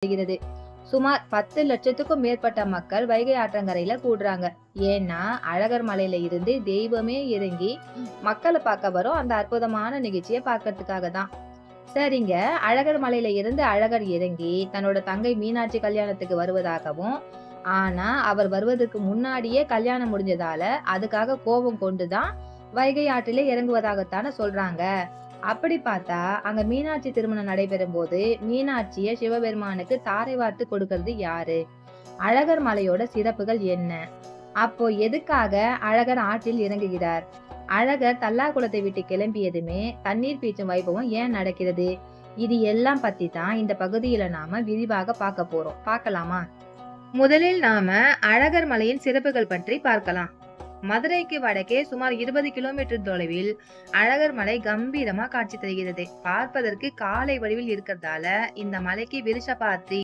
வருகிறது. சுமார் 10 லட்சத்துக்கும் மேற்பட்ட மக்கள் வைகை ஆற்றங்கரையில கூடுறாங்க. ஏன்னா அழகர் மலையில இருந்து தெய்வமே இறங்கி மக்களை பார்க்க வரும் அந்த அற்புதமான நிகழ்ச்சியை பார்க்கறதுக்காக தான். சரிங்க, அழகர் மலையில இருந்து அழகர் இறங்கி தன்னோட தங்கை மீனாட்சி கல்யாணத்துக்கு வருவதாகவும், ஆனா அவர் வருவதற்கு முன்னாடியே கல்யாணம் முடிஞ்சதால அதுக்காக கோபம் கொண்டுதான் வைகை ஆற்றிலே இறங்குவதாகத்தானே சொல்றாங்க. அப்படி பார்த்தா அங்க மீனாட்சி திருமணம் நடைபெறும் போது மீனாட்சிய சிவபெருமானுக்கு தாரை வார்த்து கொடுக்கறது யாரு? அழகர் மலையோட சிறப்புகள் என்ன? அப்போ எதுக்காக அழகர் ஆற்றில் இறங்குகிறார்? அழகர் தல்லாகுளத்தை விட்டு கிளம்பியதுமே தண்ணீர் பீச்சும் வைபவம் ஏன் நடக்கிறது? இது எல்லாம் பத்தி தான் இந்த பகுதியில நாம விரிவாக பார்க்க போறோம். பார்க்கலாமா? முதலில் நாம அழகர் மலையின் சிறப்புகள் பற்றி பார்க்கலாம். மதுரைக்கு வடக்கே சுமார் 20 கிலோமீட்டர் தொலைவில் அழகர் மலை கம்பீரமா காட்சி தருகிறது. பார்ப்பதற்கு காளை வடிவில் இருக்கிறதால இந்த மலைக்கு விருஷபாத்ரி